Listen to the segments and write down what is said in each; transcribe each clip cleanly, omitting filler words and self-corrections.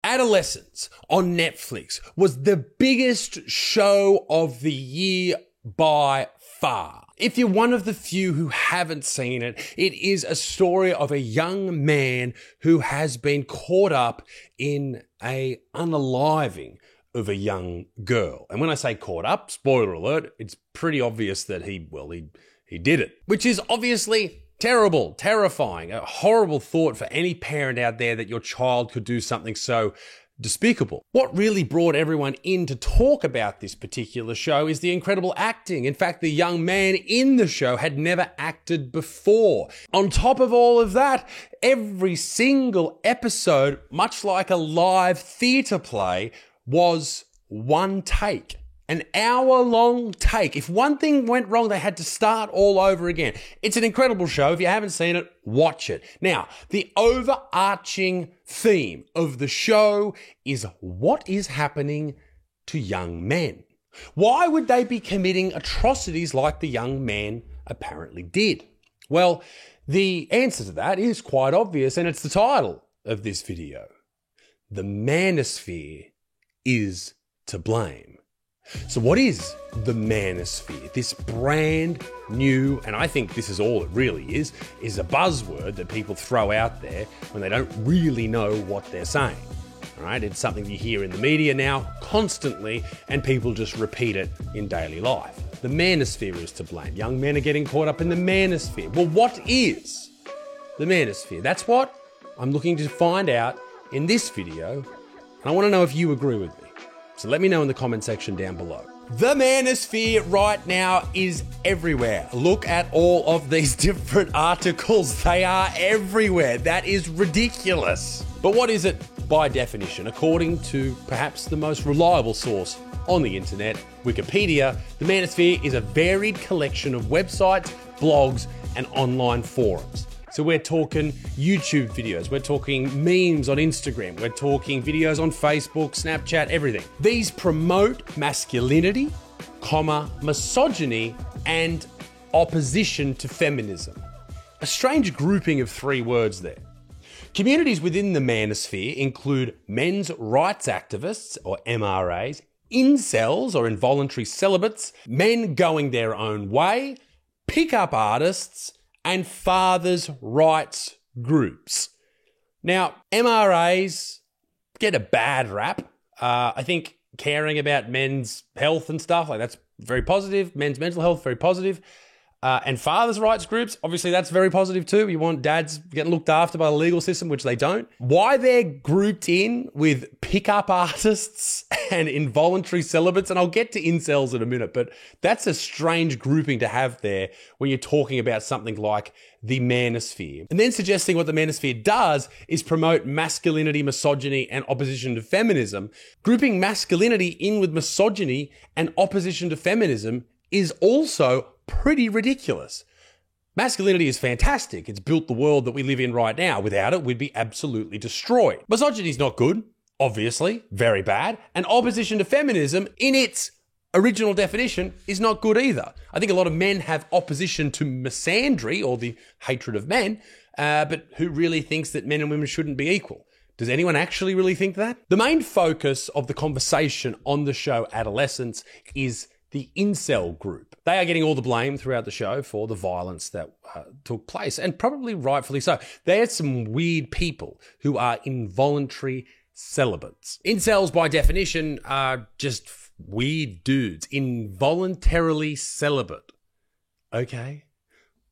Adolescence on Netflix was the biggest show of the year by far. If you're one of the few who haven't seen it, it is a story of a young man who has been caught up in a unaliving of a young girl. And when I say caught up, spoiler alert, it's pretty obvious that he did it, which is obviously terrible, terrifying, a horrible thought for any parent out there that your child could do something so despicable. What really brought everyone in to talk about this particular show is the incredible acting. In fact, the young man in the show had never acted before. On top of all of that, every single episode, much like a live theatre play, was one take. An hour-long take. If one thing went wrong, they had to start all over again. It's an incredible show. If you haven't seen it, watch it. Now, the overarching theme of the show is what is happening to young men. Why would they be committing atrocities like the young man apparently did? Well, the answer to that is quite obvious, and it's the title of this video. The manosphere is to blame. So what is the manosphere? This brand new, and I think this is all it really is a buzzword that people throw out there when they don't really know what they're saying. All right, it's something you hear in the media now constantly, and people just repeat it in daily life. The manosphere is to blame. Young men are getting caught up in the manosphere. Well, what is the manosphere? That's what I'm looking to find out in this video, and I want to know if you agree with me. So let me know in the comment section down below. The manosphere right now is everywhere. Look at all of these different articles. They are everywhere. That is ridiculous. But what is it by definition? According to perhaps the most reliable source on the internet, Wikipedia, the manosphere is a varied collection of websites, blogs, and online forums. So we're talking YouTube videos, we're talking memes on Instagram, we're talking videos on Facebook, Snapchat, everything. These promote masculinity, misogyny, and opposition to feminism. A strange grouping of three words there. Communities within the manosphere include men's rights activists, or MRAs, incels, or involuntary celibates, men going their own way, pickup artists, and fathers' rights groups. Now, MRAs get a bad rap. I think caring about men's health and stuff, like that's very positive. Men's mental health, very positive. And fathers' rights groups, obviously that's very positive too. You want dads getting looked after by the legal system, which they don't. Why they're grouped in with pickup artists and involuntary celibates, and I'll get to incels in a minute, but that's a strange grouping to have there when you're talking about something like the manosphere. And then suggesting what the manosphere does is promote masculinity, misogyny, and opposition to feminism. Grouping masculinity in with misogyny and opposition to feminism is also pretty ridiculous. Masculinity is fantastic. It's built the world that we live in right now. Without it, we'd be absolutely destroyed. Misogyny is not good, obviously, very bad. And opposition to feminism, in its original definition, is not good either. I think a lot of men have opposition to misandry, or the hatred of men, but who really thinks that men and women shouldn't be equal? Does anyone actually really think that? The main focus of the conversation on the show Adolescence is the incel group. They are getting all the blame throughout the show for the violence that took place, and probably rightfully so. They are some weird people who are involuntary celibates. Incels, by definition, are just weird dudes, involuntarily celibate. Okay,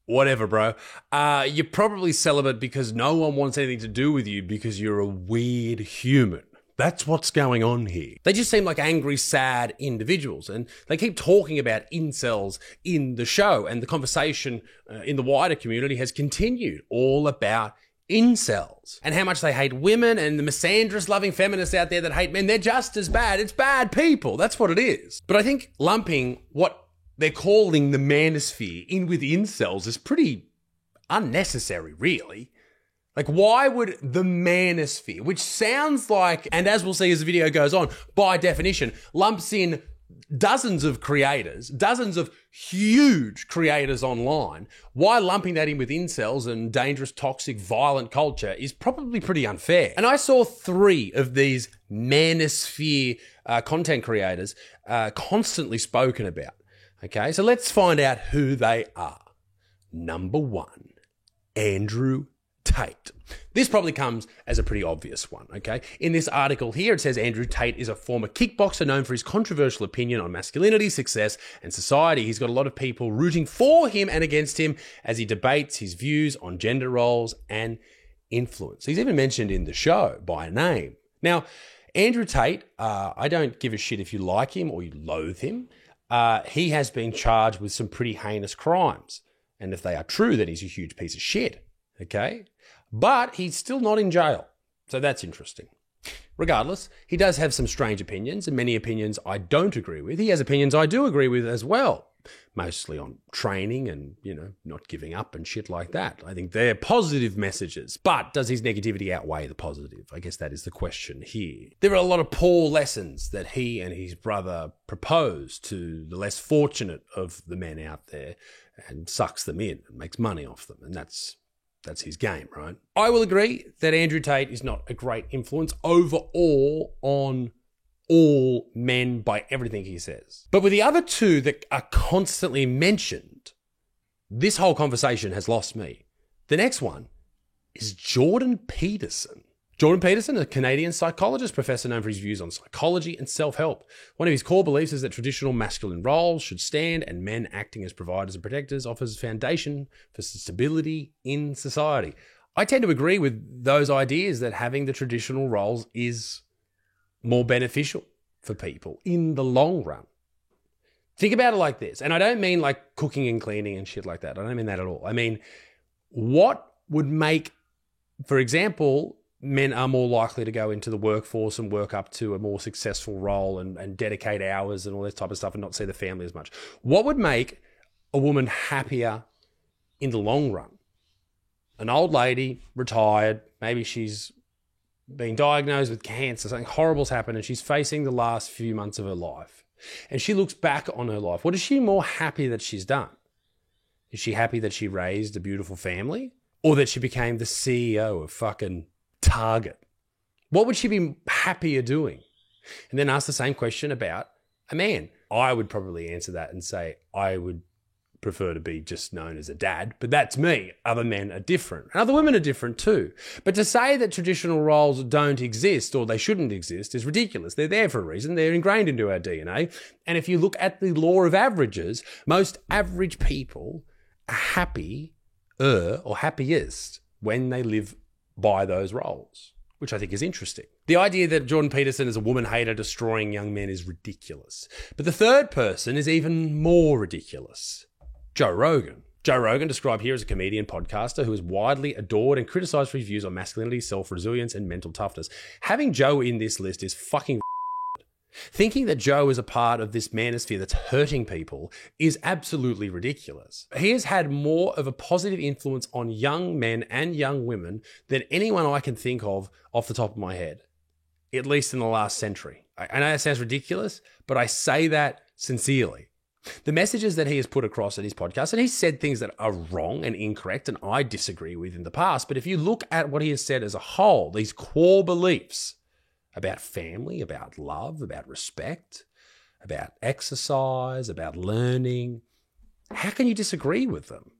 whatever, bro. You're probably celibate because no one wants anything to do with you because you're a weird human. That's what's going on here. They just seem like angry, sad individuals, and they keep talking about incels in the show, and the conversation in the wider community has continued all about incels and how much they hate women, and the misandrous-loving feminists out there that hate men. They're just as bad. It's bad people. That's what it is. But I think lumping what they're calling the manosphere in with incels is pretty unnecessary, really. Like, why would the manosphere, which sounds like, and as we'll see as the video goes on, by definition, lumps in dozens of creators, dozens of huge creators online, why lumping that in with incels and dangerous, toxic, violent culture is probably pretty unfair. And I saw 3 of these manosphere content creators constantly spoken about. Okay, so let's find out who they are. Number 1, Andrew Tate. This probably comes as a pretty obvious one, okay? In this article here, it says Andrew Tate is a former kickboxer known for his controversial opinion on masculinity, success, and society. He's got a lot of people rooting for him and against him as he debates his views on gender roles and influence. He's even mentioned in the show by name. Now, Andrew Tate, I don't give a shit if you like him or you loathe him. He has been charged with some pretty heinous crimes. And if they are true, then he's a huge piece of shit, okay? But he's still not in jail. So that's interesting. Regardless, he does have some strange opinions, and many opinions I don't agree with. He has opinions I do agree with as well, mostly on training and, not giving up and shit like that. I think they're positive messages. But does his negativity outweigh the positive? I guess that is the question here. There are a lot of poor lessons that he and his brother propose to the less fortunate of the men out there and sucks them in and makes money off them. And that's his game, right? I will agree that Andrew Tate is not a great influence overall on all men by everything he says. But with the other 2 that are constantly mentioned, this whole conversation has lost me. The next one is Jordan Peterson. Jordan Peterson, a Canadian psychologist, professor known for his views on psychology and self-help. One of his core beliefs is that traditional masculine roles should stand and men acting as providers and protectors offers foundation for stability in society. I tend to agree with those ideas that having the traditional roles is more beneficial for people in the long run. Think about it like this. And I don't mean like cooking and cleaning and shit like that. I don't mean that at all. I mean, what would make, for example, men are more likely to go into the workforce and work up to a more successful role and dedicate hours and all this type of stuff and not see the family as much. What would make a woman happier in the long run? An old lady, retired, maybe she's been diagnosed with cancer, something horrible's happened and she's facing the last few months of her life. And she looks back on her life. What is she more happy that she's done? Is she happy that she raised a beautiful family? Or that she became the CEO of fucking Target? What would she be happier doing? And then ask the same question about a man. I would probably answer that and say I would prefer to be just known as a dad, but that's me. Other men are different. And other women are different too. But to say that traditional roles don't exist or they shouldn't exist is ridiculous. They're there for a reason. They're ingrained into our DNA. And if you look at the law of averages, most average people are happier or happiest when they live by those roles, which I think is interesting. The idea that Jordan Peterson is a woman hater destroying young men is ridiculous. But the third person is even more ridiculous. Joe Rogan. Joe Rogan, described here as a comedian podcaster who is widely adored and criticized for his views on masculinity, self-resilience, and mental toughness. Having Joe in this list is fucking Thinking that Joe is a part of this manosphere that's hurting people is absolutely ridiculous. He has had more of a positive influence on young men and young women than anyone I can think of off the top of my head, at least in the last century. I know that sounds ridiculous, but I say that sincerely. The messages that he has put across in his podcast, and he's said things that are wrong and incorrect and I disagree with in the past, but if you look at what he has said as a whole, these core beliefs about family, about love, about respect, about exercise, about learning, how can you disagree with them?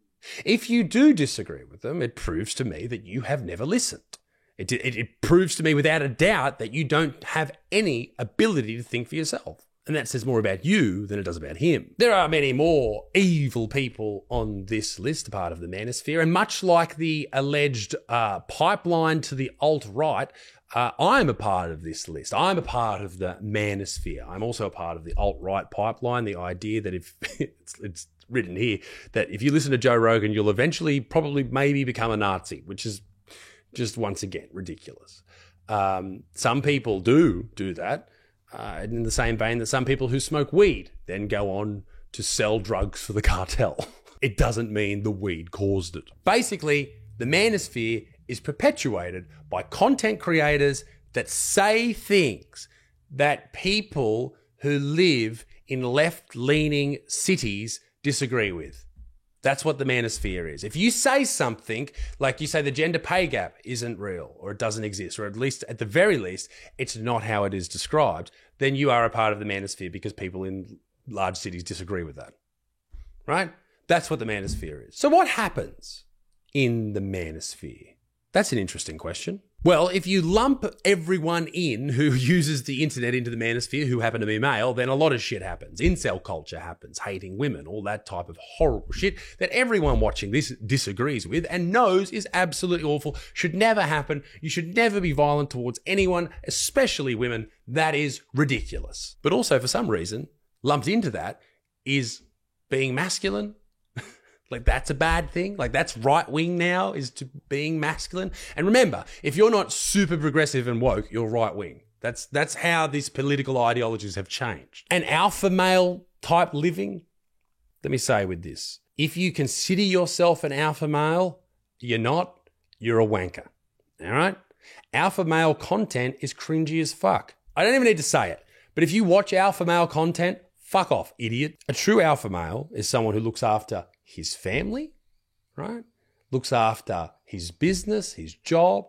If you do disagree with them, it proves to me that you have never listened. It proves to me without a doubt that you don't have any ability to think for yourself. And that says more about you than it does about him. There are many more evil people on this list, a part of the manosphere. And much like the alleged pipeline to the alt-right, I'm a part of this list. I'm a part of the manosphere. I'm also a part of the alt-right pipeline. The idea that if it's written here, that if you listen to Joe Rogan, you'll eventually probably maybe become a Nazi, which is just once again ridiculous. Some people do that. In the same vein that some people who smoke weed then go on to sell drugs for the cartel. It doesn't mean the weed caused it. Basically, the manosphere is perpetuated by content creators that say things that people who live in left-leaning cities disagree with. That's what the manosphere is. If you say something, like you say the gender pay gap isn't real or it doesn't exist, or at the very least, it's not how it is described, then you are a part of the manosphere because people in large cities disagree with that, right? That's what the manosphere is. So what happens in the manosphere? That's an interesting question. Well, if you lump everyone in who uses the internet into the manosphere who happen to be male, then a lot of shit happens. Incel culture happens, hating women, all that type of horrible shit that everyone watching this disagrees with and knows is absolutely awful, should never happen. You should never be violent towards anyone, especially women. That is ridiculous. But also, for some reason, lumped into that is being masculine. Like, that's a bad thing. Like, that's right wing now, is to being masculine. And remember, if you're not super progressive and woke, you're right wing. That's how these political ideologies have changed. And alpha male type living, let me say with this, if you consider yourself an alpha male, you're not, you're a wanker. All right? Alpha male content is cringy as fuck. I don't even need to say it, but if you watch alpha male content, fuck off, idiot. A true alpha male is someone who looks after his family, right? Looks after his business, his job,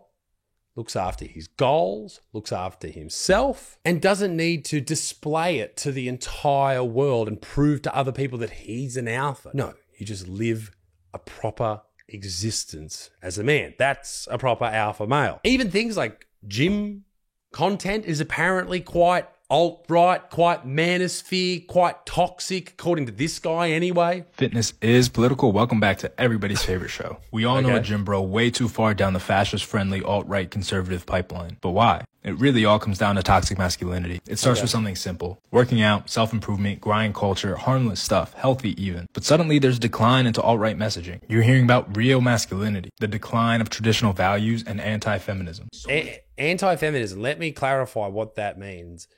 looks after his goals, looks after himself, and doesn't need to display it to the entire world and prove to other people that he's an alpha. No, you just live a proper existence as a man. That's a proper alpha male. Even things like gym content is apparently quite alt-right, quite manosphere, quite toxic, according to this guy anyway. Fitness is political. Welcome back to everybody's favorite show. We all know a gym bro way too far down the fascist-friendly, alt-right conservative pipeline. But why? It really all comes down to toxic masculinity. It starts with something simple. Working out, self-improvement, grind culture, harmless stuff, healthy even. But suddenly there's a decline into alt-right messaging. You're hearing about real masculinity, the decline of traditional values, and anti-feminism. Anti-feminism, let me clarify what that means.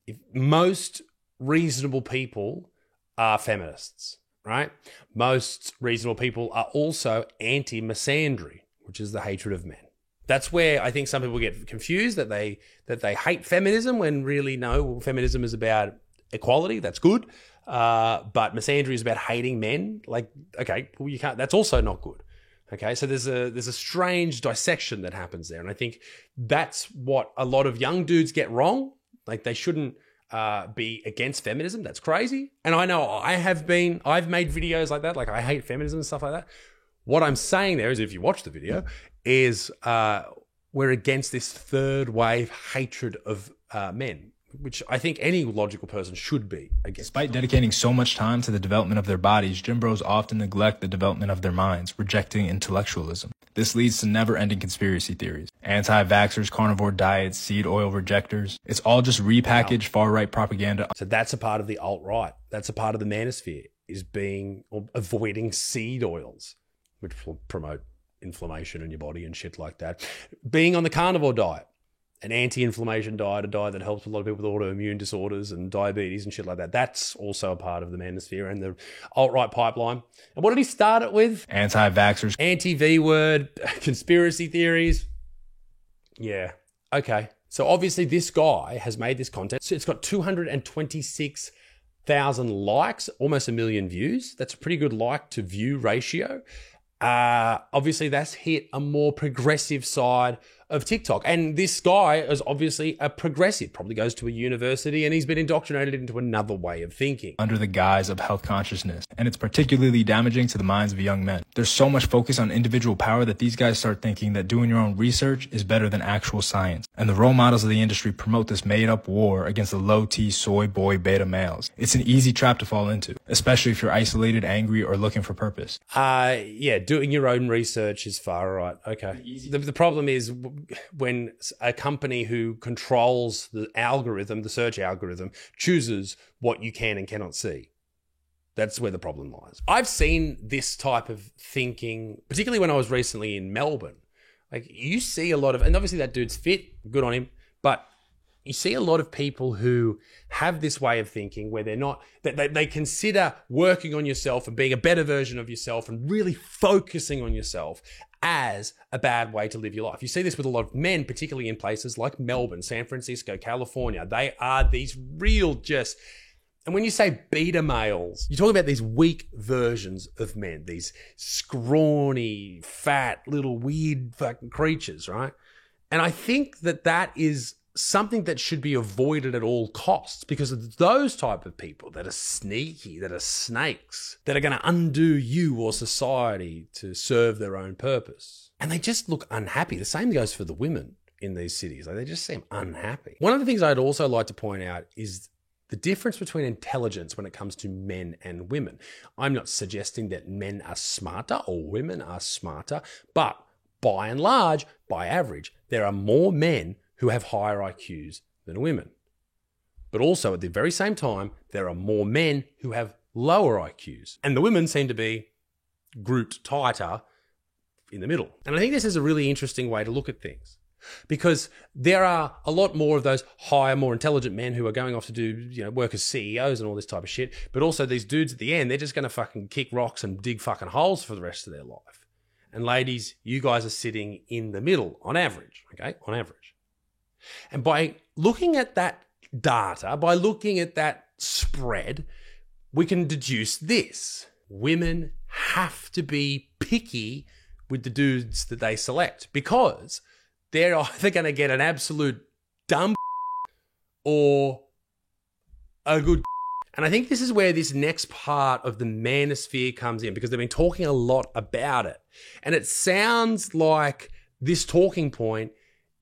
If most reasonable people are feminists, right? Most reasonable people are also anti-misandry, which is the hatred of men. That's where I think some people get confused, that they hate feminism, when really no, feminism is about equality. That's good, but misandry is about hating men. Like, okay, well, you can't. That's also not good. Okay, so there's a strange dissection that happens there, and I think that's what a lot of young dudes get wrong. Like, they shouldn't be against feminism. That's crazy. And I know I've made videos like that. Like, I hate feminism and stuff like that. What I'm saying there is, if you watch the video, is we're against this third wave hatred of men, which I think any logical person should be against. Despite dedicating so much time to the development of their bodies, gym bros often neglect the development of their minds, rejecting intellectualism. This leads to never-ending conspiracy theories. Anti-vaxxers, carnivore diets, seed oil rejectors. It's all just repackaged far-right propaganda. So that's a part of the alt-right. That's a part of the manosphere, is avoiding seed oils, which will promote inflammation in your body and shit like that. Being on the carnivore diet, an anti-inflammation diet, a diet that helps a lot of people with autoimmune disorders and diabetes and shit like that. That's also a part of the manosphere and the alt-right pipeline. And what did he start it with? Anti-vaxxers. Anti-V-word, conspiracy theories. Yeah, okay. So obviously this guy has made this content. So it's got 226,000 likes, almost 1 million views. That's a pretty good like to view ratio. Obviously that's hit a more progressive side of TikTok. And this guy is obviously a progressive, probably goes to a university, and he's been indoctrinated into another way of thinking. Under the guise of health consciousness. And it's particularly damaging to the minds of young men. There's so much focus on individual power that these guys start thinking that doing your own research is better than actual science. And the role models of the industry promote this made-up war against the low-T soy boy beta males. It's an easy trap to fall into, especially if you're isolated, angry, or looking for purpose. Yeah, doing your own research is far right. Okay. The problem is when a company who controls the algorithm, the search algorithm, chooses what you can and cannot see. That's where the problem lies. I've seen this type of thinking, particularly when I was recently in Melbourne. Like, you see a lot of, and obviously that dude's fit, good on him, but you see a lot of people who have this way of thinking where they're not, that they consider working on yourself and being a better version of yourself and really focusing on yourself as a bad way to live your life. You see this with a lot of men, particularly in places like Melbourne, San Francisco, California. They are these real just And when you say beta males, you're talking about these weak versions of men, these scrawny, fat, little weird fucking creatures, right? And I think that that is something that should be avoided at all costs, because of those type of people that are sneaky, that are snakes, that are going to undo you or society to serve their own purpose. And they just look unhappy. The same goes for the women in these cities. Like, they just seem unhappy. One of the things I'd also like to point out is the difference between intelligence when it comes to men and women. I'm not suggesting that men are smarter or women are smarter, but by and large, by average, there are more men who have higher IQs than women. But also at the very same time, there are more men who have lower IQs. And the women seem to be grouped tighter in the middle. And I think this is a really interesting way to look at things, because there are a lot more of those higher, more intelligent men who are going off to do, work as CEOs and all this type of shit. But also these dudes at the end, they're just going to fucking kick rocks and dig fucking holes for the rest of their life. And ladies, you guys are sitting in the middle on average, okay? On average. And by looking at that data, by looking at that spread, we can deduce this. Women have to be picky with the dudes that they select, because they're either going to get an absolute dumb or a good. And I think this is where this next part of the manosphere comes in, because they've been talking a lot about it. And it sounds like this talking point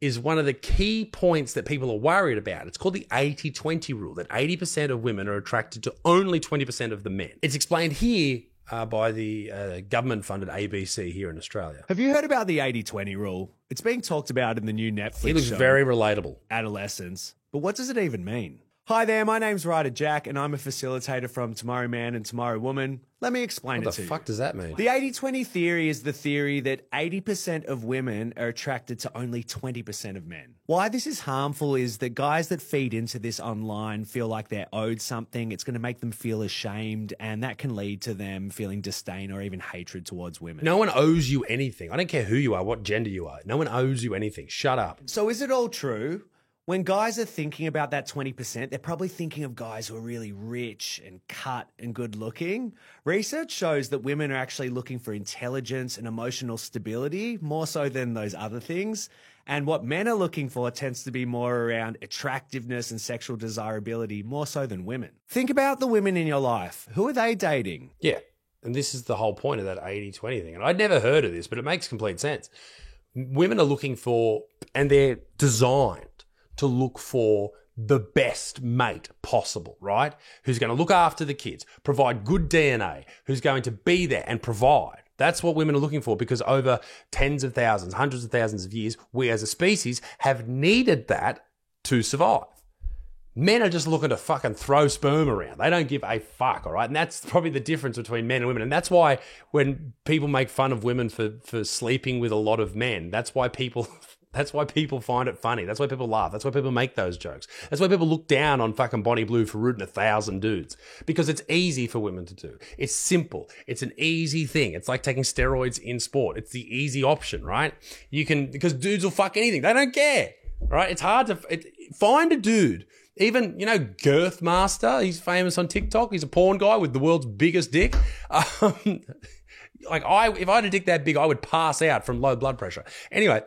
is one of the key points that people are worried about. It's called the 80-20 rule, that 80% of women are attracted to only 20% of the men. It's explained here by the government-funded ABC here in Australia. Have you heard about the 80-20 rule? It's being talked about in the new Netflix show. It looks very relatable. Adolescence. But what does it even mean? Hi there, my name's Ryder Jack, and I'm a facilitator from Tomorrow Man and Tomorrow Woman. Let me explain it to you. What the fuck does that mean? The 80-20 theory is the theory that 80% of women are attracted to only 20% of men. Why this is harmful is that guys that feed into this online feel like they're owed something. It's going to make them feel ashamed, and that can lead to them feeling disdain or even hatred towards women. No one owes you anything. I don't care who you are, what gender you are. No one owes you anything. Shut up. So is it all true? When guys are thinking about that 20%, they're probably thinking of guys who are really rich and cut and good looking. Research shows that women are actually looking for intelligence and emotional stability more so than those other things. And what men are looking for tends to be more around attractiveness and sexual desirability more so than women. Think about the women in your life. Who are they dating? Yeah. And this is the whole point of that 80-20 thing. And I'd never heard of this, but it makes complete sense. Women are looking for, and they're designed to look for the best mate possible, right? Who's going to look after the kids, provide good DNA, who's going to be there and provide. That's what women are looking for, because over tens of thousands, hundreds of thousands of years, we as a species have needed that to survive. Men are just looking to fucking throw sperm around. They don't give a fuck, all right? And that's probably the difference between men and women. And that's why when people make fun of women for sleeping with a lot of men, that's why people find it funny. That's why people laugh. That's why people make those jokes. That's why people look down on fucking Bonnie Blue for rooting 1,000 dudes. Because it's easy for women to do. It's simple. It's an easy thing. It's like taking steroids in sport. It's the easy option, right? Because dudes will fuck anything. They don't care, right? It's hard to find a dude. Even, Girth Master, he's famous on TikTok. He's a porn guy with the world's biggest dick. If I had a dick that big, I would pass out from low blood pressure. Anyway,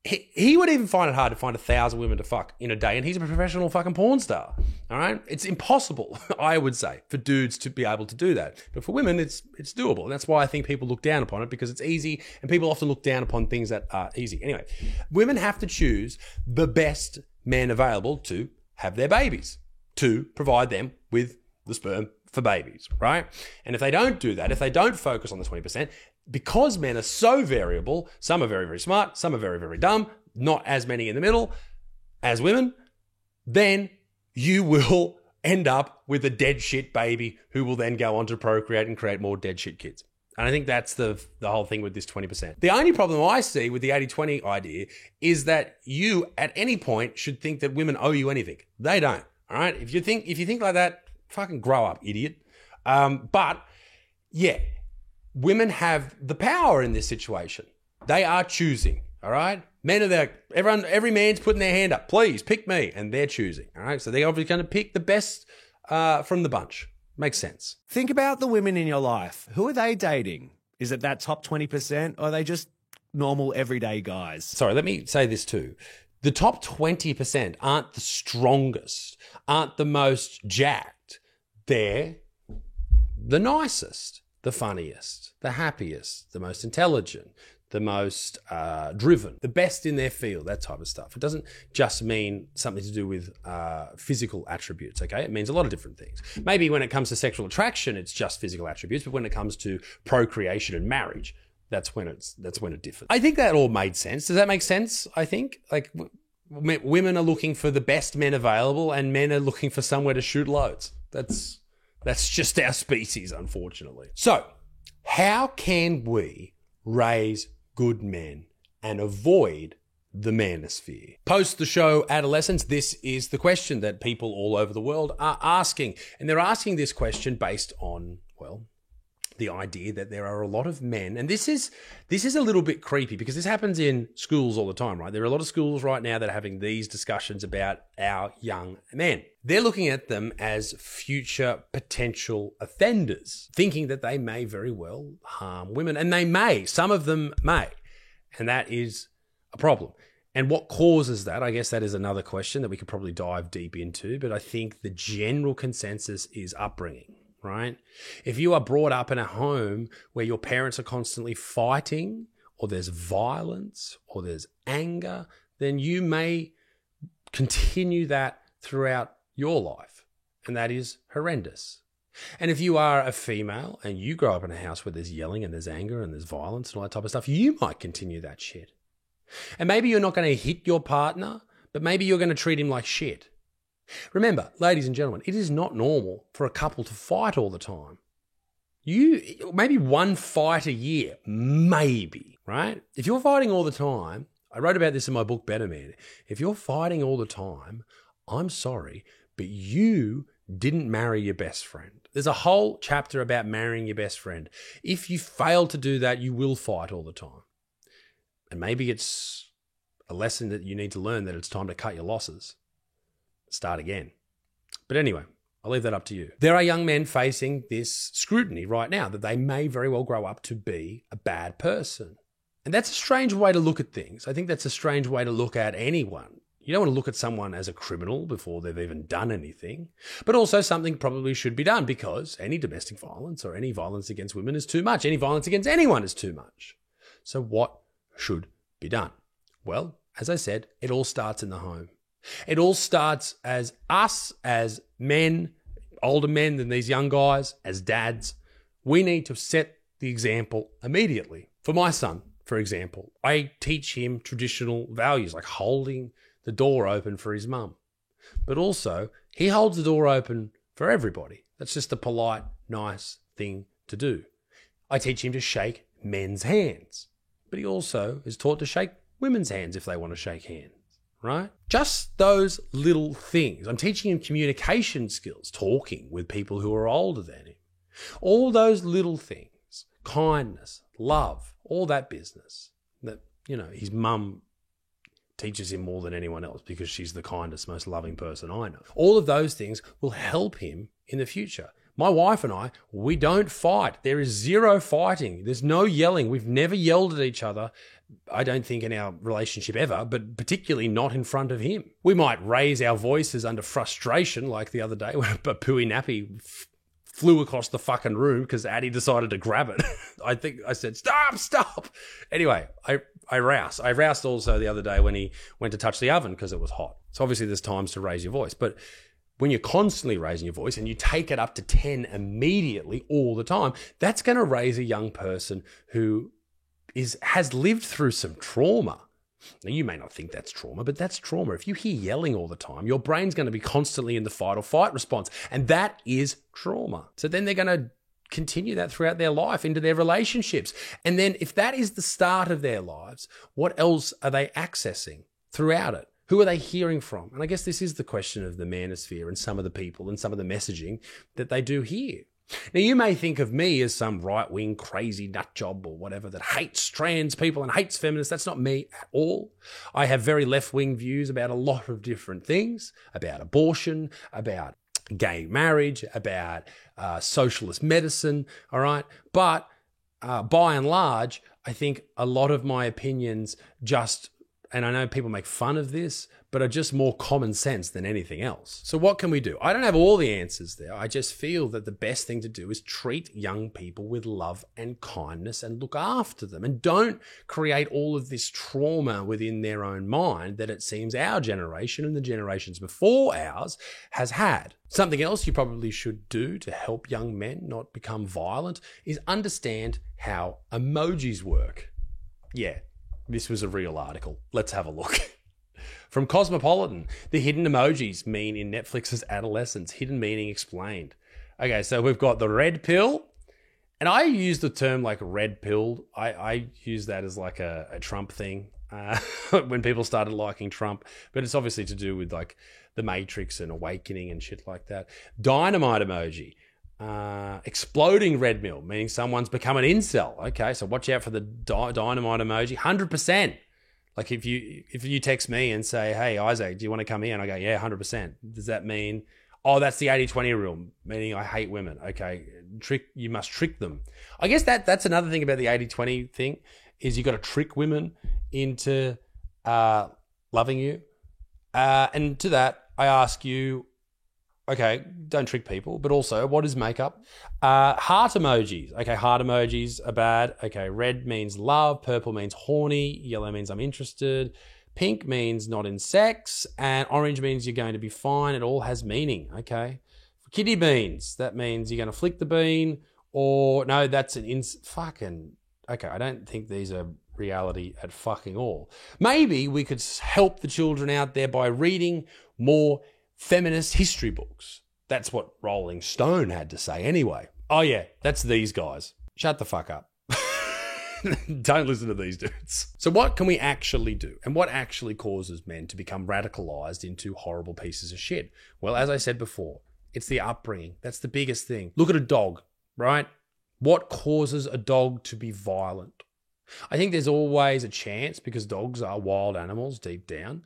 he would even find it hard to find 1,000 women to fuck in a day, and he's a professional fucking porn star. All right, it's impossible, I would say, for dudes to be able to do that. But for women, it's doable, and that's why I think people look down upon it, because it's easy, and people often look down upon things that are easy. Anyway, women have to choose the best men available to have their babies, to provide them with the sperm for babies, right? And if they don't do that, if they don't focus on the 20%, because men are so variable, some are very, very smart, some are very, very dumb, not as many in the middle as women, then you will end up with a dead shit baby who will then go on to procreate and create more dead shit kids. And I think that's the whole thing with this 20%. The only problem I see with the 80-20 idea is that you, at any point, should think that women owe you anything. They don't, all right? If you think like that, fucking grow up, idiot. But, yeah, women have the power in this situation. They are choosing, all right? Men are there. Every man's putting their hand up. Please, pick me. And they're choosing, all right? So they're obviously going to pick the best from the bunch. Makes sense. Think about the women in your life. Who are they dating? Is it that top 20%, or are they just normal, everyday guys? Sorry, let me say this too. The top 20% aren't the strongest, aren't the most jacked. They're the nicest, the funniest, the happiest, the most intelligent, the most driven, the best in their field, that type of stuff. It doesn't just mean something to do with physical attributes, okay? It means a lot of different things. Maybe when it comes to sexual attraction, it's just physical attributes, but when it comes to procreation and marriage, that's when it differs. I think that all made sense. Does that make sense? I think like women are looking for the best men available, and men are looking for somewhere to shoot loads. That's just our species, unfortunately. So, how can we raise good men and avoid the manosphere? Post the show Adolescence, this is the question that people all over the world are asking. And they're asking this question based on, well, the idea that there are a lot of men, and this is a little bit creepy because this happens in schools all the time, right? There are a lot of schools right now that are having these discussions about our young men. They're looking at them as future potential offenders, thinking that they may very well harm women, and they may, some of them may, and that is a problem. And what causes that? I guess that is another question that we could probably dive deep into, but I think the general consensus is upbringing. Right? If you are brought up in a home where your parents are constantly fighting, or there's violence, or there's anger, then you may continue that throughout your life. And that is horrendous. And if you are a female and you grow up in a house where there's yelling and there's anger and there's violence and all that type of stuff, you might continue that shit. And maybe you're not going to hit your partner, but maybe you're going to treat him like shit. Remember, ladies and gentlemen, it is not normal for a couple to fight all the time. Maybe one fight a year, maybe, right? If you're fighting all the time, I wrote about this in my book, Better Man. If you're fighting all the time, I'm sorry, but you didn't marry your best friend. There's a whole chapter about marrying your best friend. If you fail to do that, you will fight all the time. And maybe it's a lesson that you need to learn that it's time to cut your losses. Start again. But anyway, I'll leave that up to you. There are young men facing this scrutiny right now that they may very well grow up to be a bad person. And that's a strange way to look at things. I think that's a strange way to look at anyone. You don't want to look at someone as a criminal before they've even done anything. But also something probably should be done, because any domestic violence or any violence against women is too much. Any violence against anyone is too much. So what should be done? Well, as I said, it all starts in the home. It all starts as us, as men, older men than these young guys, as dads. We need to set the example immediately. For my son, for example, I teach him traditional values like holding the door open for his mum. But also, he holds the door open for everybody. That's just a polite, nice thing to do. I teach him to shake men's hands. But he also is taught to shake women's hands if they want to shake hands. Right? Just those little things. I'm teaching him communication skills, talking with people who are older than him. All those little things, kindness, love, all that business that, his mum teaches him more than anyone else because she's the kindest, most loving person I know. All of those things will help him in the future. My wife and I, we don't fight. There is zero fighting. There's no yelling. We've never yelled at each other, I don't think, in our relationship ever, but particularly not in front of him. We might raise our voices under frustration, like the other day when a pooey nappy flew across the fucking room because Addie decided to grab it. I think I said, stop. Anyway, I roused. I roused also the other day when he went to touch the oven because it was hot. So obviously there's times to raise your voice, but when you're constantly raising your voice and you take it up to 10 immediately all the time, that's going to raise a young person who has lived through some trauma. Now, you may not think that's trauma, but that's trauma. If you hear yelling all the time, your brain's going to be constantly in the fight or flight response, and that is trauma. So then they're going to continue that throughout their life into their relationships. And then if that is the start of their lives, what else are they accessing throughout it? Who are they hearing from? And I guess this is the question of the manosphere and some of the people and some of the messaging that they do hear. Now, you may think of me as some right-wing crazy nut job or whatever that hates trans people and hates feminists. That's not me at all. I have very left-wing views about a lot of different things, about abortion, about gay marriage, about socialist medicine, all right? But by and large, I think a lot of my opinions just, and I know people make fun of this, but are just more common sense than anything else. So what can we do? I don't have all the answers there. I just feel that the best thing to do is treat young people with love and kindness and look after them, and don't create all of this trauma within their own mind that it seems our generation and the generations before ours has had. Something else you probably should do to help young men not become violent is understand how emojis work. Yeah, this was a real article. Let's have a look. From Cosmopolitan, the hidden emojis mean in Netflix's adolescence, hidden meaning explained. Okay, so we've got the red pill, and I use the term like red pilled. I use that as like a Trump thing when people started liking Trump, but it's obviously to do with like the Matrix and awakening and shit like that. Dynamite emoji. Exploding red pill, meaning someone's become an incel. Okay, so watch out for the dynamite emoji. 100%. Like if you text me and say, hey, Isaac, do you want to come here? And I go, yeah, 100%. Does that mean, oh, that's the 80-20 rule, meaning I hate women. Okay, you must trick them. I guess that's another thing about the 80-20 thing is you got to trick women into loving you. And to that, I ask you, okay, don't trick people, but also, what is makeup? Heart emojis. Okay, heart emojis are bad. Okay, red means love, purple means horny, yellow means I'm interested, pink means not in sex, and orange means you're going to be fine. It all has meaning, okay? For kidney beans, that means you're going to flick the bean, or no, that's an fucking... Okay, I don't think these are reality at fucking all. Maybe we could help the children out there by reading more feminist history books. That's what Rolling Stone had to say anyway. Oh yeah, that's these guys. Shut the fuck up. Don't listen to these dudes. So what can we actually do? And what actually causes men to become radicalized into horrible pieces of shit? Well, as I said before, it's the upbringing. That's the biggest thing. Look at a dog, right? What causes a dog to be violent? I think there's always a chance, because dogs are wild animals deep down.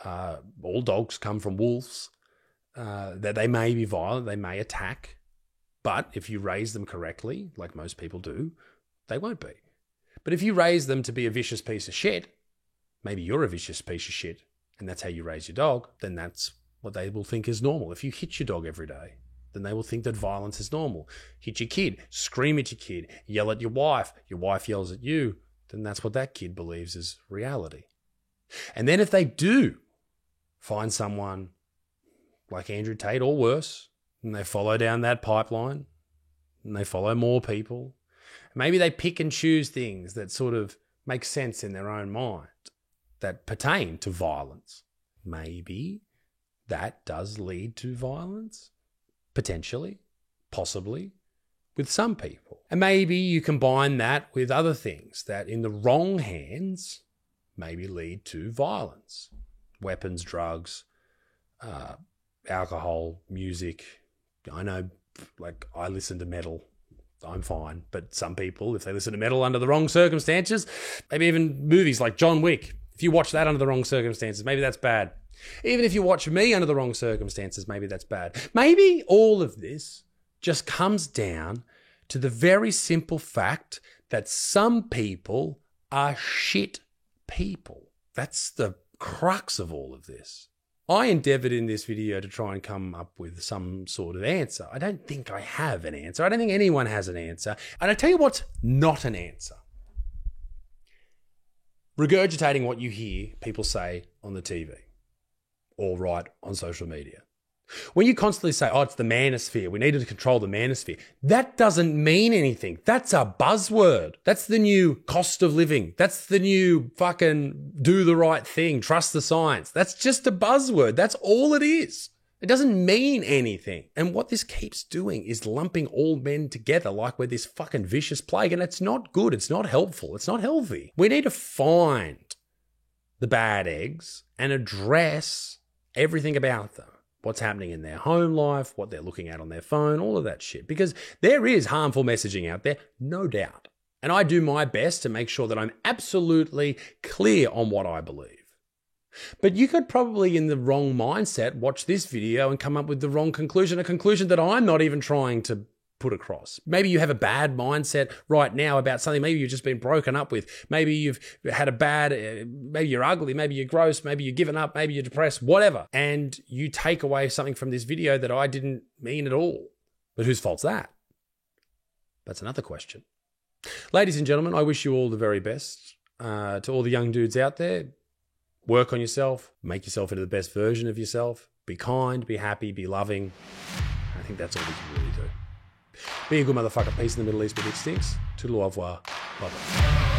All dogs come from wolves. That they may be violent, they may attack, but if you raise them correctly, like most people do, they won't be. But if you raise them to be a vicious piece of shit, maybe you're a vicious piece of shit, and that's how you raise your dog, then that's what they will think is normal. If you hit your dog every day, then they will think that violence is normal. Hit your kid, scream at your kid, yell at your wife yells at you, then that's what that kid believes is reality. And then if they do find someone like Andrew Tate or worse, and they follow down that pipeline, and they follow more people, maybe they pick and choose things that sort of make sense in their own mind that pertain to violence. Maybe that does lead to violence, potentially, possibly, with some people. And maybe you combine that with other things that in the wrong hands maybe lead to violence. Weapons, drugs, alcohol, music. I know, like, I listen to metal. I'm fine. But some people, if they listen to metal under the wrong circumstances, maybe even movies like John Wick, if you watch that under the wrong circumstances, maybe that's bad. Even if you watch me under the wrong circumstances, maybe that's bad. Maybe all of this just comes down to the very simple fact that some people are shit people. That's the crux of all of this. I endeavoured in this video to try and come up with some sort of answer. I don't think I have an answer. I don't think anyone has an answer. And I tell you what's not an answer. Regurgitating what you hear people say on the TV or write on social media. When you constantly say, oh, it's the manosphere, we needed to control the manosphere, that doesn't mean anything. That's a buzzword. That's the new cost of living. That's the new fucking do the right thing, trust the science. That's just a buzzword. That's all it is. It doesn't mean anything. And what this keeps doing is lumping all men together like we're this fucking vicious plague. And it's not good. It's not helpful. It's not healthy. We need to find the bad eggs and address everything about them. What's happening in their home life, what they're looking at on their phone, all of that shit. Because there is harmful messaging out there, no doubt. And I do my best to make sure that I'm absolutely clear on what I believe. But you could probably, in the wrong mindset, watch this video and come up with the wrong conclusion, a conclusion that I'm not even trying to put across. Maybe you have a bad mindset right now about something. Maybe you've just been broken up with. Maybe you've had a bad, maybe you're ugly, maybe you're gross, maybe you're given up, maybe you're depressed, whatever. And you take away something from this video that I didn't mean at all. But whose fault's that? That's another question. Ladies and gentlemen, I wish you all the very best. To all the young dudes out there, work on yourself, make yourself into the best version of yourself. Be kind, be happy, be loving. I think that's all we can really do. Be a good motherfucker. Peace in the Middle East, but it stinks. Toodle au revoir. Bye-bye.